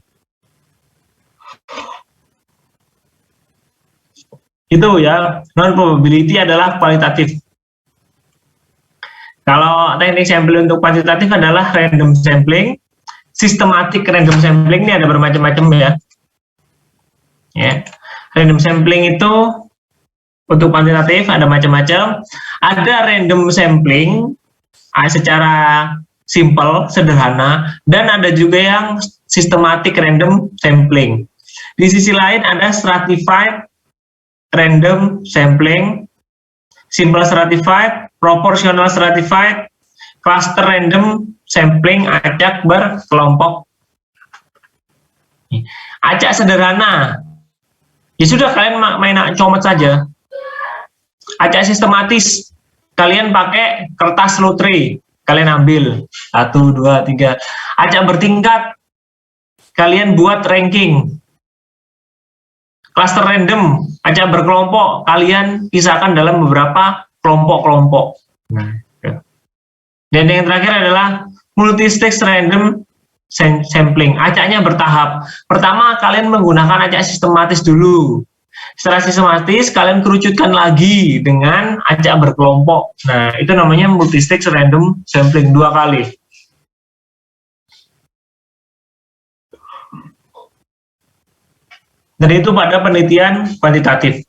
Itu ya, non-probability adalah kualitatif. Kalau teknik sampling untuk kuantitatif adalah random sampling. Sistematik random sampling ini ada bermacam-macam ya. Random sampling itu untuk kuantitatif ada macam-macam. Ada random sampling secara simple, sederhana, dan ada juga yang sistematik random sampling. Di sisi lain ada stratified random sampling, simple stratified, proportional stratified, cluster random sampling, acak berkelompok. Acak sederhana, ya sudah kalian main comot saja. Acak sistematis, kalian pakai kertas lotre, kalian ambil 1, 2, 3. Acak bertingkat, kalian buat ranking. Cluster random, acak berkelompok, kalian pisahkan dalam beberapa kelompok-kelompok. Dan yang terakhir adalah multistage random sampling. Acaknya bertahap. Pertama, kalian menggunakan acak sistematis dulu. Setelah sistematis, kalian kerucutkan lagi dengan acak berkelompok. Nah, itu namanya multistage random sampling 2 kali. Dan itu pada penelitian kuantitatif.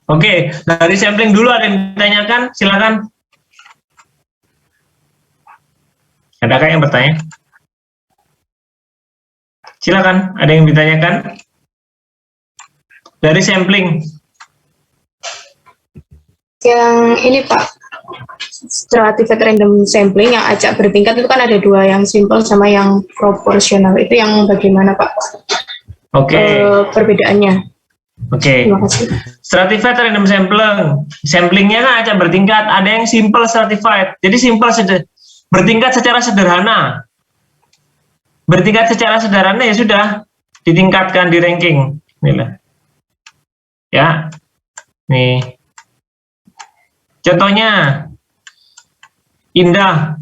Oke, dari sampling dulu ada yang ditanyakan, silakan. Adakah yang bertanya? Silakan, ada yang ditanyakan? Dari sampling. Yang ini Pak, stratified random sampling yang acak bertingkat itu kan ada dua, yang simple sama yang proporsional. Itu yang bagaimana Pak? Oke. Perbedaannya. Oke. Terima kasih. Stratified random samplingnya kan acak bertingkat. Ada yang simple stratified. Jadi simple bertingkat secara sederhana. Bertingkat secara sederhana ya sudah ditingkatkan di ranking. Inilah. Ya. Nih. Contohnya Indah.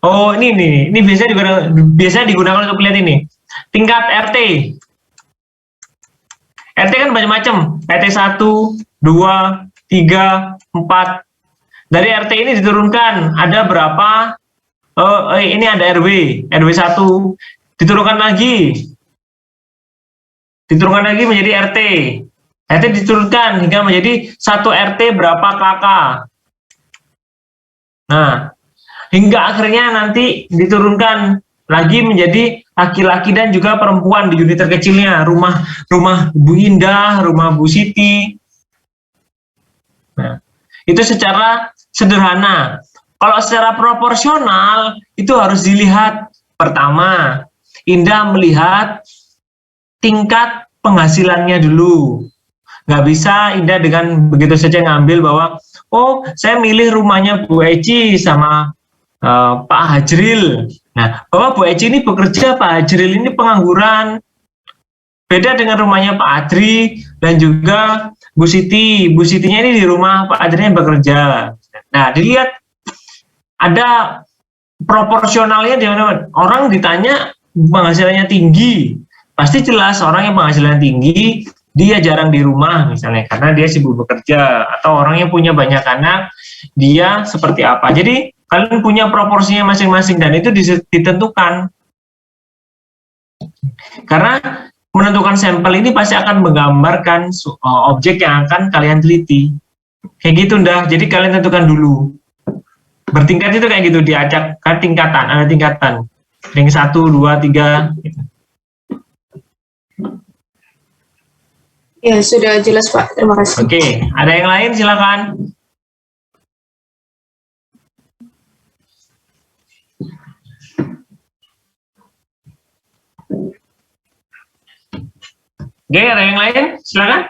Oh, ini biasa digunakan untuk lihat ini. Tingkat RT. RT kan macam-macam. RT 1, 2, 3, 4. Dari RT ini diturunkan ada berapa? Oh, ini ada RW 1. Diturunkan lagi. Diturunkan lagi menjadi RT. RT diturunkan hingga menjadi 1 RT berapa kakak. Nah, hingga akhirnya nanti diturunkan lagi menjadi laki-laki dan juga perempuan di unit terkecilnya. Rumah Bu Indah, rumah Bu Siti. Nah, itu secara sederhana. Kalau secara proporsional, itu harus dilihat. Pertama, Indah melihat tingkat penghasilannya dulu. Nggak bisa Indah dengan begitu saja ngambil bahwa, oh saya milih rumahnya Bu Eci sama Pak Hajril. Nah, bahwa Bu Eci ini bekerja, Pak Hajril ini pengangguran. Beda dengan rumahnya Pak Adri dan juga Bu Siti. Bu Sitinya ini di rumah Pak Adri yang bekerja. Nah, dilihat ada proporsionalnya di mana orang ditanya penghasilannya tinggi. Pasti jelas orang yang penghasilan tinggi dia jarang di rumah misalnya karena dia sibuk bekerja, atau orang yang punya banyak anak dia seperti apa. Jadi kalian punya proporsinya masing-masing dan itu ditentukan. Karena menentukan sampel ini pasti akan menggambarkan objek yang akan kalian teliti. Kayak gitu Ndah. Jadi kalian tentukan dulu. Bertingkat itu kayak gitu, diacak kan tingkatan, ada tingkatan. Ring 1, 2, 3 gitu. Ya, sudah jelas Pak. Terima kasih. Oke, ada yang lain silakan. Oke, ada yang lain? Silakan.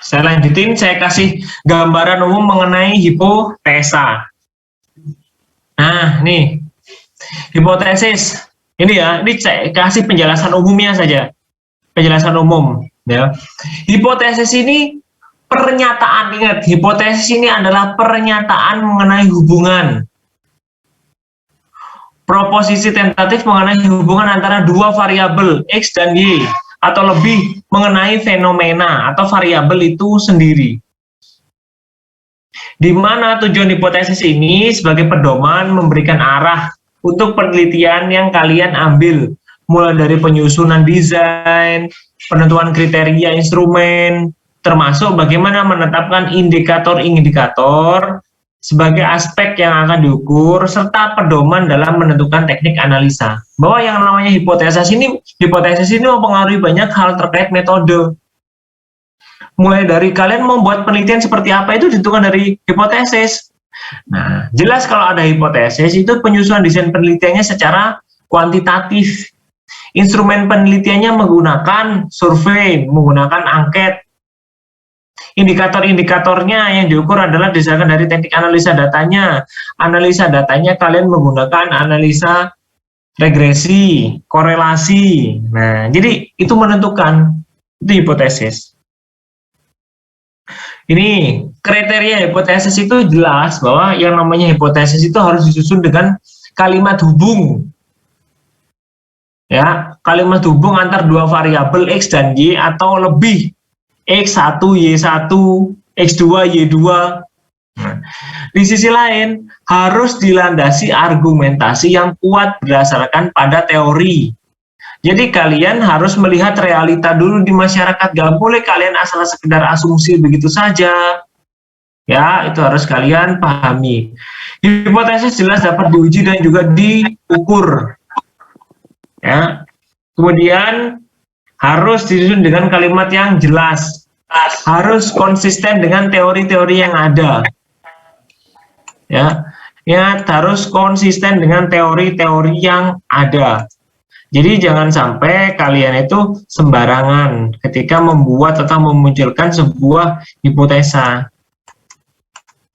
Saya lanjutin, saya kasih gambaran umum mengenai hipotesa. Nah, nih. Hipotesis. Ini ya, ini saya kasih penjelasan umumnya saja. Penjelasan umum, ya. Hipotesis ini pernyataan, ingat, hipotesis ini adalah pernyataan mengenai hubungan. Proposisi tentatif mengenai hubungan antara dua variabel X dan Y, atau lebih mengenai fenomena atau variabel itu sendiri. Di mana tujuan hipotesis ini sebagai pedoman memberikan arah untuk penelitian yang kalian ambil, mulai dari penyusunan desain, penentuan kriteria instrumen, termasuk bagaimana menetapkan indikator-indikator sebagai aspek yang akan diukur, serta pedoman dalam menentukan teknik analisa. Bahwa yang namanya hipotesis ini mempengaruhi banyak hal terkait metode. Mulai dari kalian membuat penelitian seperti apa itu ditentukan dari hipotesis. Nah, jelas kalau ada hipotesis itu penyusunan desain penelitiannya secara kuantitatif. Instrumen penelitiannya menggunakan survei, menggunakan angket. Indikator-indikatornya yang diukur adalah berdasarkan dari teknik analisa datanya. Analisa datanya kalian menggunakan analisa regresi, korelasi. Nah, jadi itu menentukan, itu hipotesis. Ini kriteria hipotesis itu jelas bahwa yang namanya hipotesis itu harus disusun dengan kalimat hubung. Ya, kalimat hubung antar dua variabel X dan Y atau lebih, X1, Y1, X2, Y2. Nah, di sisi lain, harus dilandasi argumentasi yang kuat berdasarkan pada teori. Jadi kalian harus melihat realita dulu di masyarakat, gak boleh kalian asal sekedar asumsi begitu saja. Ya, itu harus kalian pahami. Hipotesis jelas dapat diuji dan juga diukur. Ya. Kemudian harus disusun dengan kalimat yang jelas, harus konsisten dengan teori-teori yang ada. Ya, ingat harus konsisten dengan teori-teori yang ada. Jadi jangan sampai kalian itu sembarangan ketika membuat atau memunculkan sebuah hipotesa.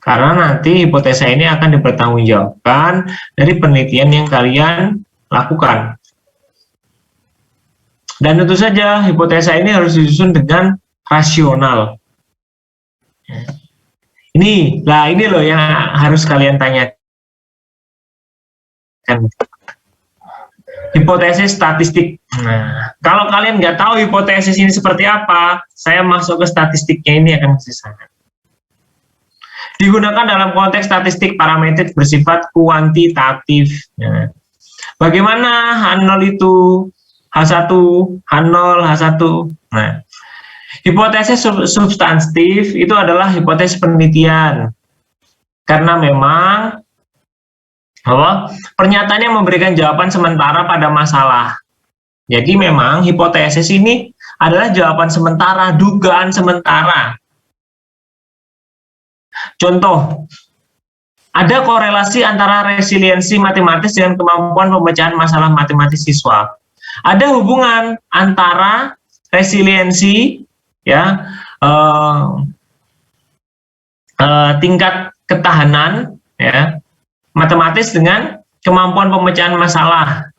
Karena nanti hipotesa ini akan dipertanggungjawabkan dari penelitian yang kalian lakukan. Dan tentu saja hipotesa ini harus disusun dengan rasional. Ini loh yang harus kalian tanyakan. Hipotesis statistik. Nah, kalau kalian nggak tahu hipotesis ini seperti apa, saya masuk ke statistiknya ini akan kesana. Digunakan dalam konteks statistik parametrik bersifat kuantitatif. Nah, bagaimana H0 itu H1, H0, H1? Nah, hipotesis substantif itu adalah hipotesis penelitian. Karena memang pernyataannya memberikan jawaban sementara pada masalah. Jadi memang hipotesis ini adalah jawaban sementara, dugaan sementara. Contoh, ada korelasi antara resiliensi matematis dengan kemampuan pemecahan masalah matematis siswa. Ada hubungan antara resiliensi, ya, tingkat ketahanan, ya, matematis dengan kemampuan pemecahan masalah.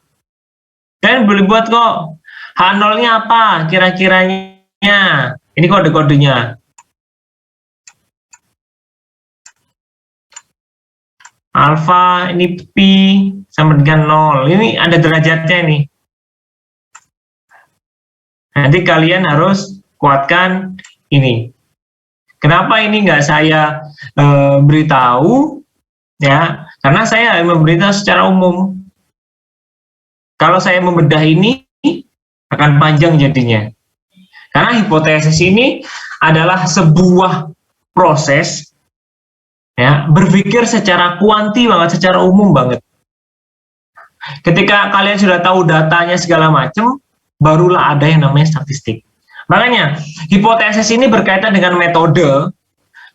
Kalian boleh buat kok. H0-nya apa kira-kiranya? Ini kode-kodenya. Alfa, ini pi sama dengan 0. Ini ada derajatnya nih. Nanti kalian harus kuatkan ini. Kenapa ini nggak saya beritahu? Ya, karena saya memberitahu secara umum. Kalau saya membedah ini akan panjang jadinya. Karena hipotesis ini adalah sebuah proses, ya, berpikir secara kuanti banget, secara umum banget. Ketika kalian sudah tahu datanya segala macam, barulah ada yang namanya statistik. Makanya hipotesis ini berkaitan dengan metode.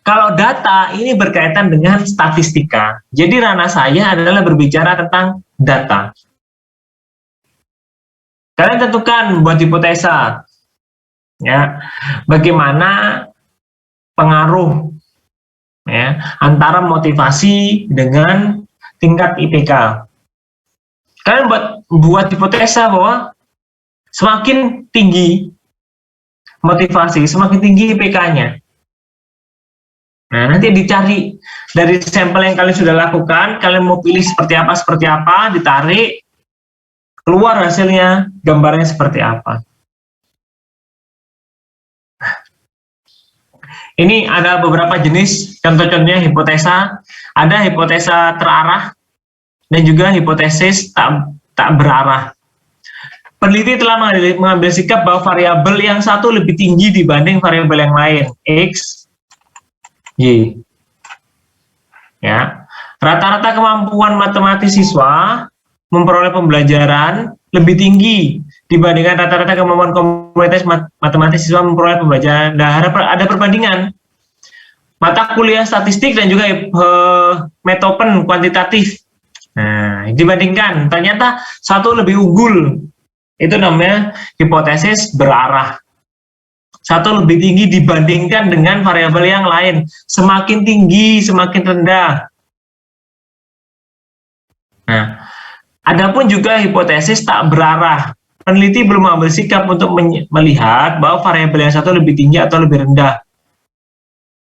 Kalau data ini berkaitan dengan statistika. Jadi ranah saya adalah berbicara tentang data. Kalian tentukan buat hipotesa, ya, bagaimana pengaruh, ya, antara motivasi dengan tingkat IPK. Kalian buat hipotesa bahwa semakin tinggi motivasi, semakin tinggi IPK-nya. Nah, nanti dicari dari sampel yang kalian sudah lakukan, kalian mau pilih seperti apa, ditarik, keluar hasilnya, gambarnya seperti apa. Ini ada beberapa jenis, contoh-contohnya hipotesa. Ada hipotesa terarah, dan juga hipotesis tak berarah. Peneliti telah mengambil sikap bahwa variabel yang satu lebih tinggi dibanding variabel yang lain, X, Y. Ya, rata-rata kemampuan matematis siswa memperoleh pembelajaran lebih tinggi dibandingkan rata-rata kemampuan komunitas matematis siswa memperoleh pembelajaran. Nah, ada perbandingan. Mata kuliah statistik dan juga metopen kuantitatif. Nah, dibandingkan, ternyata satu lebih unggul. Itu namanya hipotesis berarah. Satu lebih tinggi dibandingkan dengan variabel yang lain. Semakin tinggi, semakin rendah. Nah, adapun juga hipotesis tak berarah. Peneliti belum mengambil sikap untuk melihat bahwa variabel yang satu lebih tinggi atau lebih rendah.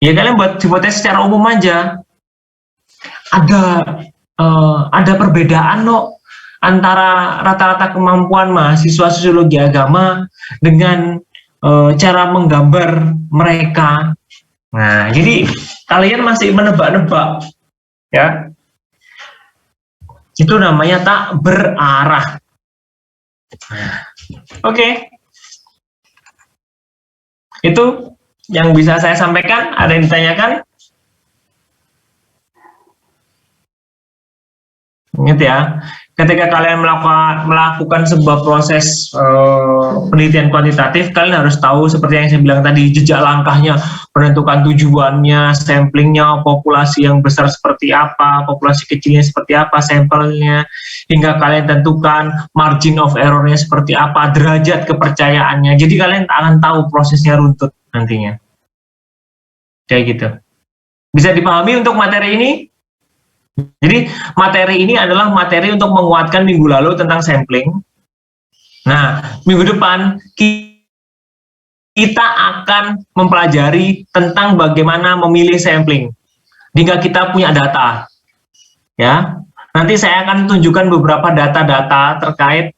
Ya, kalian buat hipotesis secara umum aja. Ada perbedaan loh antara rata-rata kemampuan mahasiswa sosiologi agama dengan cara menggambar mereka. Nah, jadi kalian masih menebak-nebak, ya. Itu namanya tak berarah. Oke. Itu yang bisa saya sampaikan. Ada yang ditanyakan? Ingat ya, ketika kalian melakukan sebuah proses penelitian kuantitatif, kalian harus tahu seperti yang saya bilang tadi, jejak langkahnya, menentukan tujuannya, samplingnya, populasi yang besar seperti apa, populasi kecilnya seperti apa, sampelnya, hingga kalian tentukan margin of errornya seperti apa, derajat kepercayaannya. Jadi kalian akan tahu prosesnya runtut nantinya. Kayak gitu. Bisa dipahami untuk materi ini? Jadi materi ini adalah materi untuk menguatkan minggu lalu tentang sampling. Nah, minggu depan kita akan mempelajari tentang bagaimana memilih sampling hingga kita punya data. Ya, nanti saya akan tunjukkan beberapa data-data terkait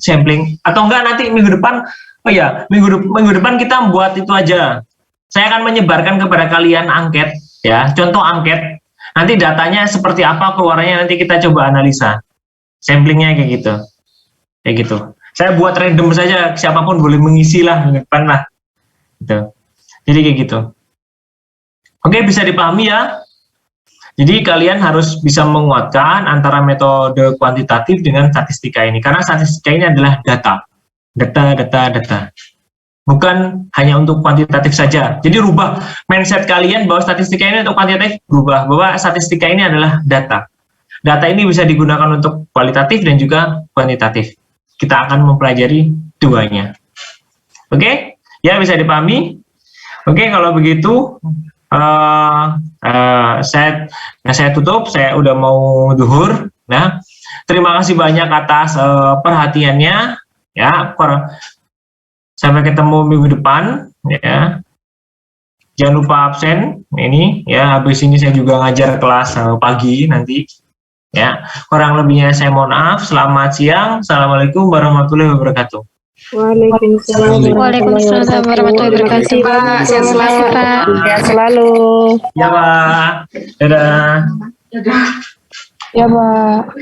sampling. Atau enggak nanti minggu depan, minggu depan kita buat itu aja. Saya akan menyebarkan kepada kalian angket. Ya, contoh angket, nanti datanya seperti apa keluarnya nanti kita coba analisa, samplingnya kayak gitu. Saya buat random saja, siapapun boleh mengisi lah, depan lah, gitu. Jadi kayak gitu. Oke, bisa dipahami ya. Jadi kalian harus bisa menguatkan antara metode kuantitatif dengan statistika ini, karena statistika ini adalah data. Bukan hanya untuk kuantitatif saja. Jadi rubah mindset kalian bahwa statistika ini untuk kuantitatif, berubah bahwa statistika ini adalah data. Data ini bisa digunakan untuk kualitatif dan juga kuantitatif. Kita akan mempelajari duanya. Oke? Ya, bisa dipahami? Oke, kalau begitu saya tutup, saya udah mau duhur. Nah, terima kasih banyak atas perhatiannya. Ya, sampai ketemu minggu depan, ya. Jangan lupa absen ini, ya. Habis ini saya juga ngajar kelas pagi nanti, ya. Kurang lebihnya saya mohon maaf. Selamat siang. Assalamualaikum warahmatullahi wabarakatuh. Waalaikumsalam warahmatullahi wabarakatuh. Pak, sehat selalu, Pak. Sehat selalu. Ya, Pak. Dadah. Ya, Pak.